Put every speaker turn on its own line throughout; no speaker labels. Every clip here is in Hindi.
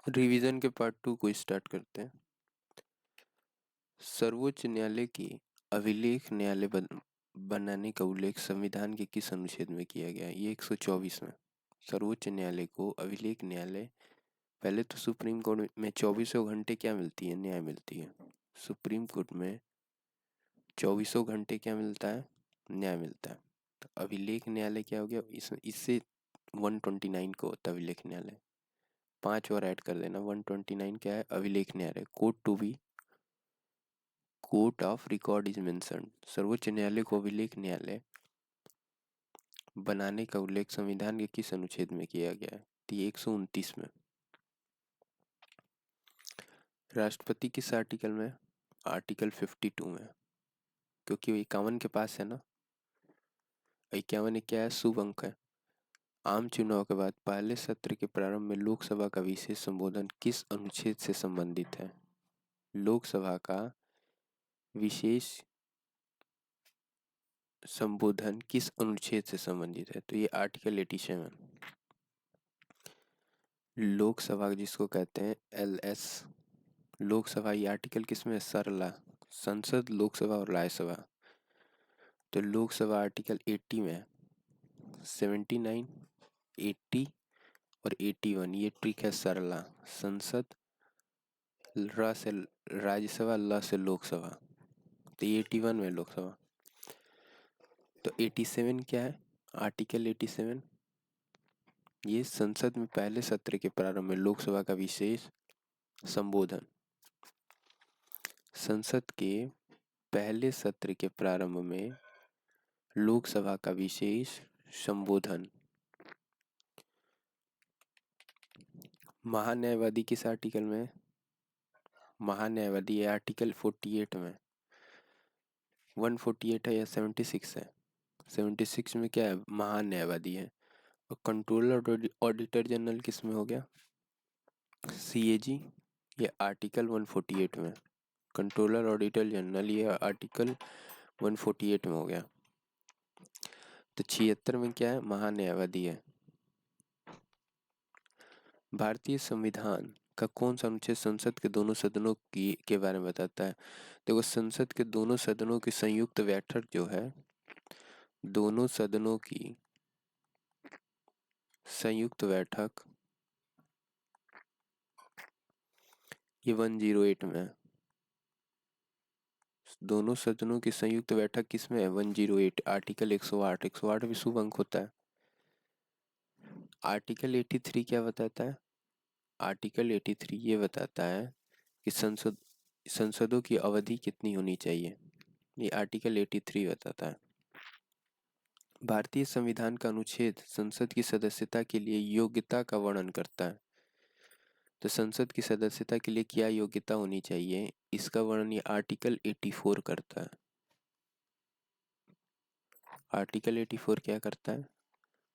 रिवीजन के पार्ट 2 को स्टार्ट करते हैं। सर्वोच्च न्यायालय की अभिलेख न्यायालय बनाने का उल्लेख संविधान के किस अनुच्छेद में किया गया है? ये 124 में। सर्वोच्च न्यायालय को अभिलेख न्यायालय, पहले तो सुप्रीम कोर्ट में 24 घंटे क्या मिलती है? न्याय मिलती है। सुप्रीम कोर्ट में 24 घंटे क्या मिलता है? न्याय मिलता है। तो अभिलेख न्यायालय क्या हो गया? इससे 129 को होता है अभिलेख न्यायालय। 5 और ऐड कर देना। 129 क्या है? अभिलेख न्यायालय। Court to be court of record is mentioned. सर्वोच्च न्यायालय को अभिलेख न्यायालय बनाने का उल्लेख संविधान के किस अनुच्छेद में किया गया है? तो ये 129 में। राष्ट्रपति किस आर्टिकल में? आर्टिकल 52 में, क्योंकि वो 51 के पास है ना। 51 क्या है? शुभ अंक है। आम चुनाव के बाद पहले सत्र के प्रारंभ में लोकसभा का विशेष संबोधन किस अनुच्छेद से संबंधित है? लोकसभा का विशेष संबोधन किस अनुच्छेद से संबंधित है? तो ये आर्टिकल 87। लोकसभा जिसको कहते हैं LS, लोकसभा, ये आर्टिकल किसमें? सरला, संसद, लोकसभा और राज्यसभा। तो लोकसभा आर्टिकल 80 में, 79, 80 और 81, ये ट्रिक है सरला। संसद, र से राज्यसभा, ल से लोकसभा। तो 81 में लोकसभा। तो 87 क्या है? आर्टिकल 87, ये संसद में पहले सत्र के प्रारंभ में लोकसभा का विशेष संबोधन। संसद के पहले सत्र के प्रारंभ में लोकसभा का विशेष संबोधन। महान्यायवादी किस आर्टिकल में? महान्यायवादी आर्टिकल 48 में। 148 है या 76 है? 76 में क्या है? महान्यायवादी है। और कंट्रोलर ऑडिटर जनरल किस में हो गया? CAG, ये आर्टिकल 148 में। कंट्रोलर ऑडिटर जनरल, ये आर्टिकल 148 में हो गया। तो 76 में क्या है? महान्यायवादी है। भारतीय संविधान का कौन सा अनुच्छेद संसद के दोनों सदनों की के बारे में बताता है? देखो, संसद के दोनों सदनों की संयुक्त बैठक जो है, दोनों सदनों की संयुक्त बैठक, ये 108 में है। दोनों सदनों की संयुक्त बैठक किसमें है? 108, आर्टिकल 108। 108 भी शुभ अंक होता है। आर्टिकल 83 क्या बताता है? आर्टिकल 83 ये बताता है कि संसदों की अवधि कितनी होनी चाहिए। ये आर्टिकल 83 बताता है। भारतीय संविधान का अनुच्छेद संसद की सदस्यता के लिए योग्यता का वर्णन करता है। तो संसद की सदस्यता के लिए क्या योग्यता होनी चाहिए, इसका वर्णन ये आर्टिकल 84 करता है। आर्टिकल 84 क्या करता है?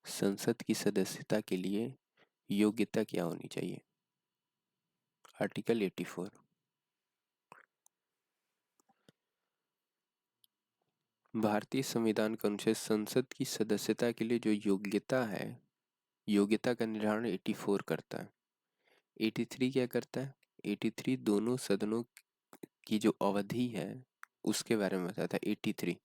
संसद की सदस्यता के लिए योग्यता क्या होनी चाहिए, आर्टिकल 84। भारतीय संविधान का अनुच्छेद संसद की सदस्यता के लिए जो योग्यता है, योग्यता का निर्धारण 84 करता है। 83 क्या करता है? 83 दोनों सदनों की जो अवधि है उसके बारे में बताता है, 83।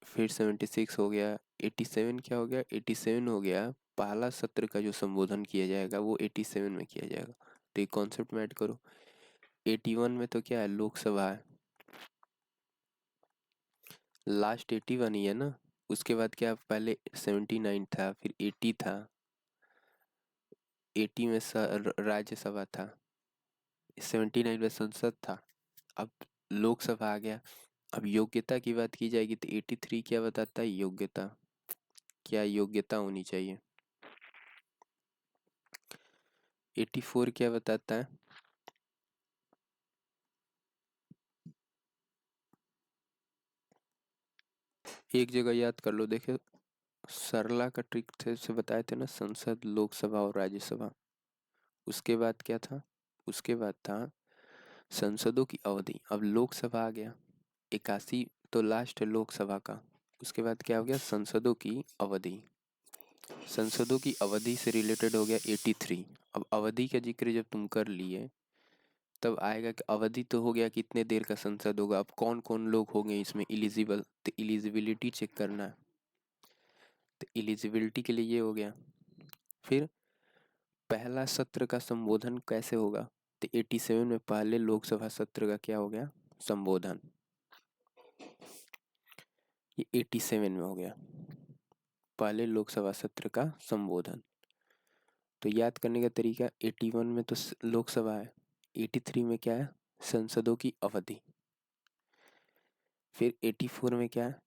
फिर 76 हो गया। 87 क्या हो गया? 87 हो गया पहला सत्र का जो संबोधन किया जाएगा वो 87 में किया जाएगा। तो ये कॉन्सेप्ट में ऐड करो। 81 में तो क्या है? लोकसभा है। लास्ट 81 ही है ना। उसके बाद क्या? पहले 79 था, फिर 80 था, 80 में राज्यसभा था, 79 में संसद था, अब लोकसभा आ गया। अब योग्यता की बात की जाएगी तो 83 क्या बताता है? योग्यता, क्या योग्यता होनी चाहिए। 84 क्या बताता है? एक जगह याद कर लो। देखो, सरला का ट्रिक से बताए थे ना, संसद, लोकसभा और राज्यसभा। उसके बाद क्या था? उसके बाद था संसदों की अवधि। अब लोकसभा आ गया, 81 तो लास्ट है लोकसभा का। उसके बाद क्या हो गया? संसदों की अवधि। संसदों की अवधि से रिलेटेड हो गया 83। अब अवधि का जिक्र जब तुम कर लिए तब आएगा कि अवधि तो हो गया, कितने देर का संसद होगा, अब कौन कौन लोग होंगे इसमें इलिजिबल, तो इलिजिबिलिटी चेक करना है। तो इलिजिबिलिटी के लिए ये हो गया। फिर पहला सत्र का संबोधन कैसे होगा, तो 87 में पहले लोकसभा सत्र का क्या हो गया, संबोधन। ये 87 में हो गया पहले लोकसभा सत्र का संबोधन। तो याद करने का तरीका, 81 में तो लोकसभा है, 83 में क्या है, संसदों की अवधि। फिर 84 में क्या है,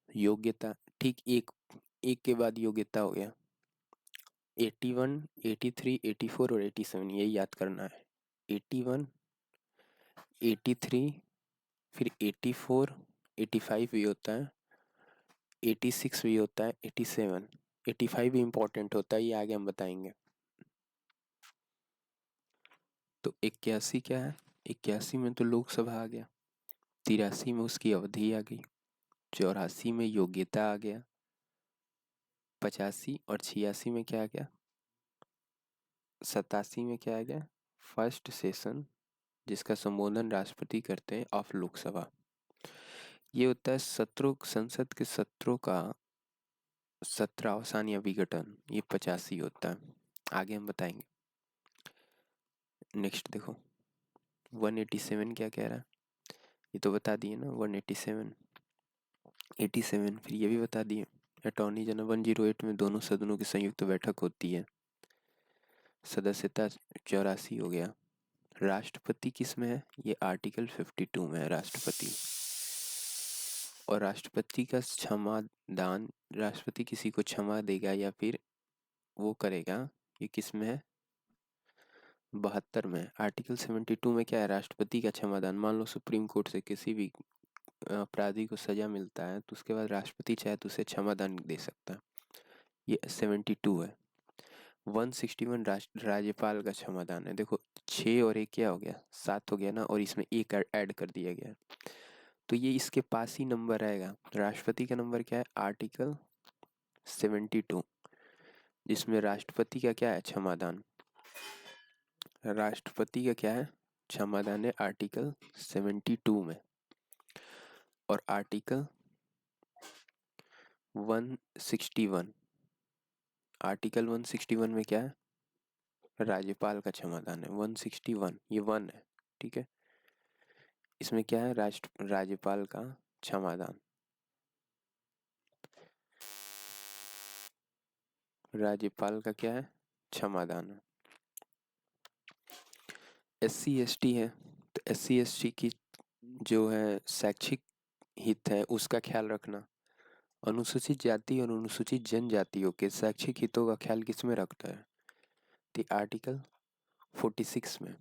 योग्यता। ठीक एक एक के बाद योग्यता हो गया। 81, 83, 84 और 87 यही याद करना है। 81, 83, फिर 84, 85 भी होता है, 86 भी होता है, 87, 85 भी इम्पोर्टेंट होता है, ये आगे हम बताएंगे। तो 81 क्या है, 81 में तो लोकसभा आ गया, 83 में उसकी अवधि आ गई, 84 में योग्यता आ गया, 85 और 86 में क्या आ गया, 87 में क्या आ गया, फर्स्ट सेशन, जिसका संबोधन राष्ट्रपति करते हैं ऑफ लोकसभा। ये होता है सत्रों, संसद के सत्रों का सत्र अवसान या विघटन, ये 85 होता है, आगे हम बताएंगे। नेक्स्ट देखो 187 क्या कह रहा है, ये तो बता दिए ना 187, 87 फिर ये भी बता दिए। अटॉर्नी जनरल 108 में दोनों सदनों की संयुक्त बैठक होती है, सदस्यता 84 हो गया। राष्ट्रपति किस में है, ये आर्टिकल 52 में है राष्ट्रपति। और राष्ट्रपति का क्षमा दान, राष्ट्रपति किसी को क्षमा देगा या फिर वो करेगा, ये किस में है, 72 में। आर्टिकल 72 में क्या है, राष्ट्रपति का क्षमादान। मान लो सुप्रीम कोर्ट से किसी भी अपराधी को सजा मिलता है तो उसके बाद राष्ट्रपति चाहे तो उसे क्षमादान दे सकता है, ये 72 है। 161 राज्यपाल का क्षमादान है। देखो 6 और 1 क्या हो गया, 7 हो गया ना, और इसमें एक ऐड कर दिया गया, तो ये इसके पास ही नंबर आएगा। राष्ट्रपति का नंबर क्या है, आर्टिकल 72, जिसमें राष्ट्रपति का क्या है, क्षमादान। राष्ट्रपति का क्या है, क्षमादान है आर्टिकल 72 में। और आर्टिकल 161, आर्टिकल 161 में क्या है, राज्यपाल का क्षमादान है। 161 ये 1 है, ठीक है। इसमें क्या है, राज्यपाल का क्षमादान, राज्यपाल का क्या है, क्षमादान है। SC ST है, तो SC ST की जो है शैक्षिक हित है उसका ख्याल रखना। अनुसूचित जाति और अनुसूचित जनजातियों के शैक्षिक हितों का ख्याल किस में रखता है, तो आर्टिकल 46 में।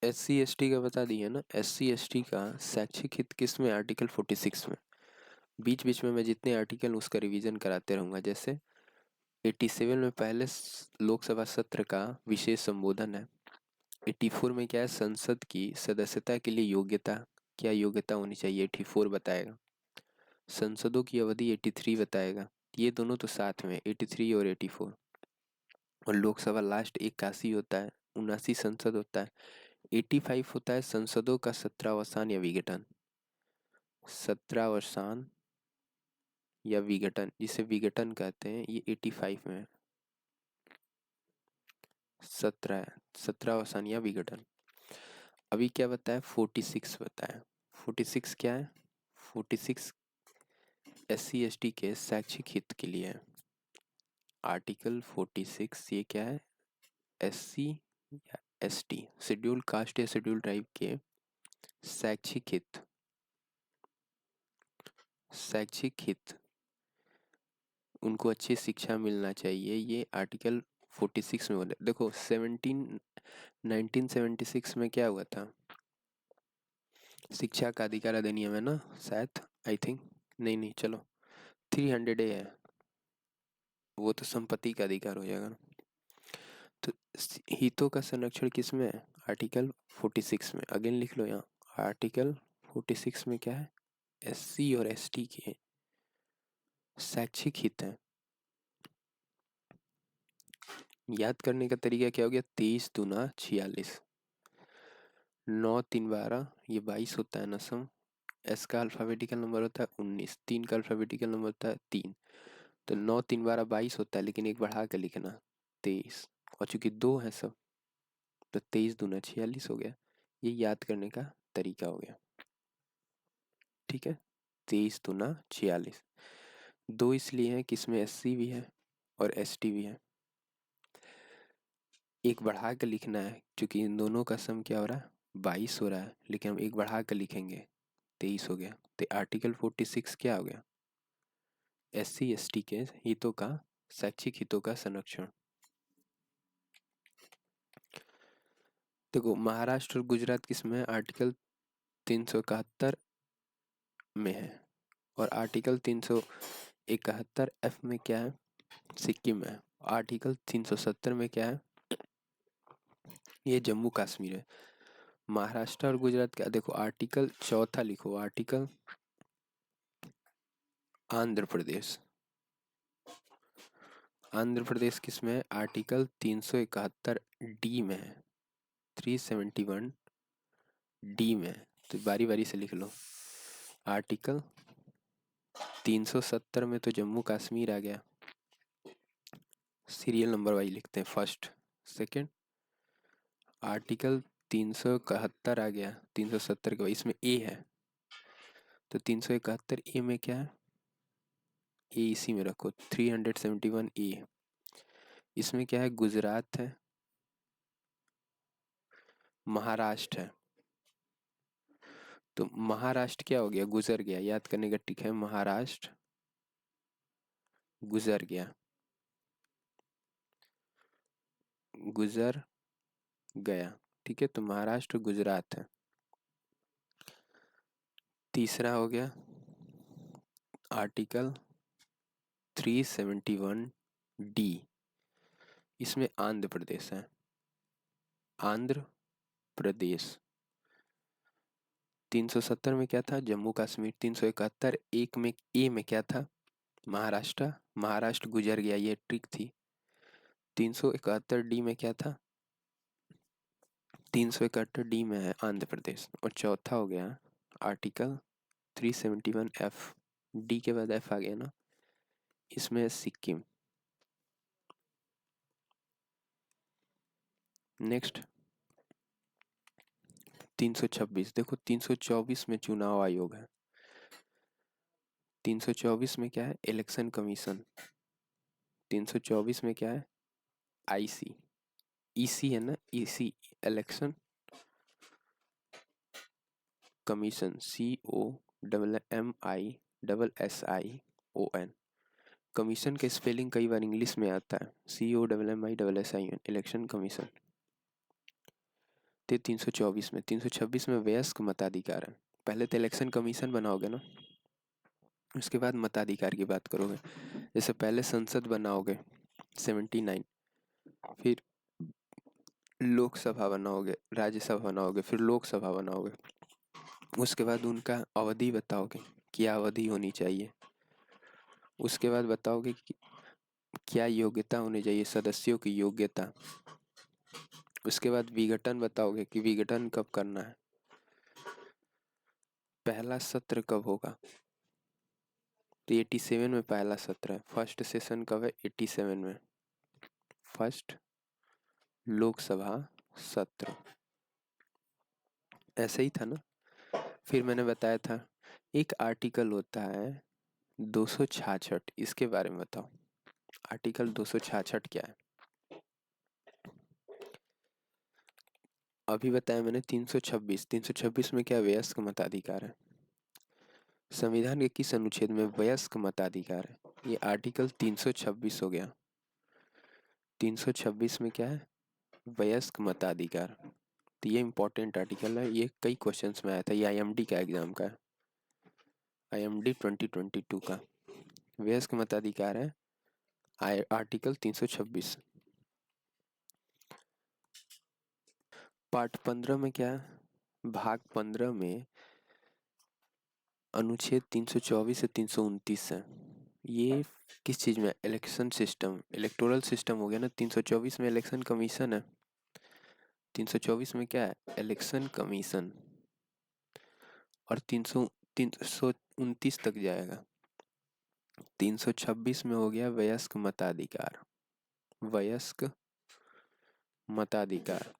SC ST का बता दिए ना, SC ST का शैक्षिक हित किस में, आर्टिकल 46 में। बीच बीच में मैं जितने आर्टिकल उसका रिवीजन कराते रहूँगा। जैसे 87 में पहले लोकसभा सत्र का विशेष संबोधन है। 84 में क्या है, संसद की सदस्यता के लिए योग्यता, क्या योग्यता होनी चाहिए 84 बताएगा। संसदों की अवधि 83 बताएगा। ये दोनों तो साथ में 83 और 84। और लोकसभा लास्ट 81 होता है, 79 संसद होता है। 85 होता है संसदों का सत्रावसान या विघटन, सत्रावसान या विघटन, जिसे विघटन कहते हैं, ये 85 में है। 17 या विघटन। अभी क्या बताया, 46 बताया। 46 क्या है, 46 SC ST के शैक्षिक हित के लिए है। आर्टिकल 46 ये क्या है, SC या ST शेड्यूल कास्ट या शेड्यूल ट्राइब के शैक्षिक हित, शैक्षिक हित, उनको अच्छी शिक्षा मिलना चाहिए, ये आर्टिकल 46 में बोले। देखो 1976 में क्या हुआ था, शिक्षा का अधिकार अधिनियम है ना शायद, आई थिंक, नहीं नहीं चलो 300A है, वो तो संपत्ति का अधिकार हो जाएगा ना। तो हितों का संरक्षण किस में है, आर्टिकल 46 में। अगेन लिख लो यहाँ, आर्टिकल 46 में क्या है, SC और ST के शैक्षिक हित है। याद करने का तरीका क्या हो गया, 23 दूना 46, 9 3 12, ये 22 होता है ना सम। एस का अल्फ़ाबेटिकल नंबर होता है 19, 3 का अल्फ़ाबेटिकल नंबर होता है 3। तो 9 3 12 22 होता है, लेकिन एक बढ़ा कर लिखना 23, और चूंकि दो है सब, तो 23 दूना 46 हो गया। ये याद करने का तरीका हो गया। ठीक है, 23 दूना 46। दो इसलिए है कि इसमें SC भी है और ST भी है। एक बढ़ा कर लिखना है, क्योंकि इन दोनों का सम क्या हो रहा है, 22 हो रहा है, लेकिन हम एक बढ़ा कर लिखेंगे, 23 हो गया। तो आर्टिकल 46 क्या हो गया, SC ST के हितों का, शैक्षिक हितों का संरक्षण। देखो, महाराष्ट्र और गुजरात किसमें है, आर्टिकल 371 में है, और आर्टिकल 371F में क्या है, सिक्किम है। आर्टिकल 370 में क्या है, ये जम्मू कश्मीर है। महाराष्ट्र और गुजरात का देखो, आर्टिकल चौथा लिखो, आर्टिकल आंध्र प्रदेश। आंध्र प्रदेश किसमें है, आर्टिकल 371D में है, 371D में है। तो बारी बारी से लिख लो। आर्टिकल 370 में तो जम्मू कश्मीर आ गया, सीरियल नंबर वाइज लिखते हैं, फर्स्ट सेकंड। आर्टिकल 371 आ गया, 370 के बाद इसमें ए है, तो 371A में क्या है, ए इसी में रखो, 371A। इसमें क्या है, गुजरात है, महाराष्ट्र है। तो महाराष्ट्र क्या हो गया, गुजर गया, याद करने का ट्रिक है, महाराष्ट्र गुजर गया, गुजर गया। ठीक है, तो महाराष्ट्र गुजरात है। तीसरा हो गया आर्टिकल 371D, इसमें आंध्र प्रदेश है, आंध्र प्रदेश। 370 में क्या था, जम्मू कश्मीर। 371 एक में ए में क्या था, महाराष्ट्र, महाराष्ट्र गुजर गया, ये ट्रिक थी। 371D में क्या था, 371D में है आंध्र प्रदेश। और चौथा हो गया आर्टिकल 371F, डी के बाद एफ आ गया ना, इसमें है सिक्किम। नेक्स्ट 326, देखो 324 में चुनाव आयोग है, 324 में क्या है, इलेक्शन कमीशन। 324 में क्या है, IC, EC है ना, EC, election commission, COMMISSION। Commission के स्पेलिंग कई बार इंग्लिश में आता है, COMMISSION, इलेक्शन कमीशन। तो 324 में, 326 में वयस्क मताधिकार है। पहले तो इलेक्शन कमीशन बनाओगे ना, उसके बाद मताधिकार की बात करोगे। जैसे पहले संसद बनाओगे 79, फिर लोकसभा बनाओगे, राज्यसभा बनाओगे, फिर लोकसभा बनाओगे। उसके बाद उनका अवधि बताओगे, क्या अवधि होनी चाहिए। उसके बाद बताओगे कि क्या योग्यता होनी चाहिए, सदस्यों की योग्यता। उसके बाद विघटन बताओगे कि विघटन कब करना है, पहला सत्र कब होगा। तो 87 में पहला सत्र है, फर्स्ट सेशन कब है, 87 में, फर्स्ट लोकसभा सत्र। ऐसे ही था ना। फिर मैंने बताया था एक आर्टिकल होता है 266, इसके बारे में बताओ। आर्टिकल 266 क्या है, अभी बताया मैंने 326। 326 में क्या, वयस्क मताधिकार है। संविधान के किस अनुच्छेद में वयस्क मताधिकार है, ये आर्टिकल 326 हो गया। 326 में क्या है, वयस्क मताधिकार। तो ये इंपॉर्टेंट आर्टिकल है, ये कई क्वेश्चंस में आया था, ये IMD का एग्जाम का है, IMD 2022 का। वयस्क मताधिकार है आर्टिकल 326। पार्ट 15 में क्या है, भाग 15 में अनुच्छेद 324 से 329 है, ये किस चीज़ में? इलेक्शन सिस्टम, इलेक्टोरल सिस्टम हो गया ना। 324 में इलेक्शन कमीशन है। 324 में क्या है? Election commission. और 329 तक जाएगा। 326 में हो गया वयस्क मताधिकार। वयस्क मताधिकार।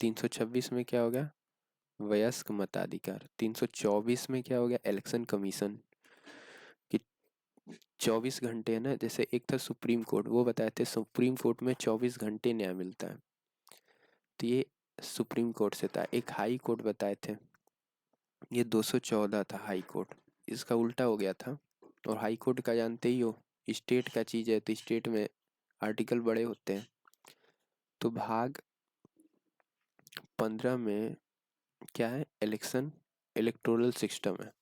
326 में क्या हो गया? वयस्क मताधिकार। 324 में क्या हो गया? Election commission. कि 24 घंटे है ना, जैसे एक था सुप्रीम कोर्ट, वो बताए थे सुप्रीम कोर्ट में 24 घंटे न्याय मिलता है, तो ये सुप्रीम कोर्ट से था। एक हाई कोर्ट बताए थे, ये 214 था हाई कोर्ट, इसका उल्टा हो गया था। और हाई कोर्ट का जानते ही हो, स्टेट का चीज़ है, तो स्टेट में आर्टिकल बड़े होते हैं। तो भाग 15 में क्या है? इलेक्शन, इलेक्टोरल सिस्टम है।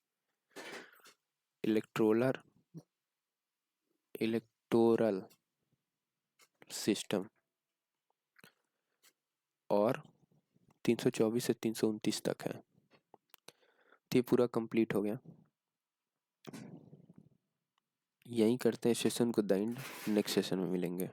Electoral electoral system. और 324 से 329 तक है। तो ये पूरा कंप्लीट हो गया। यहीं करते हैं सेशन को द एंड। नेक्स्ट सेशन में मिलेंगे।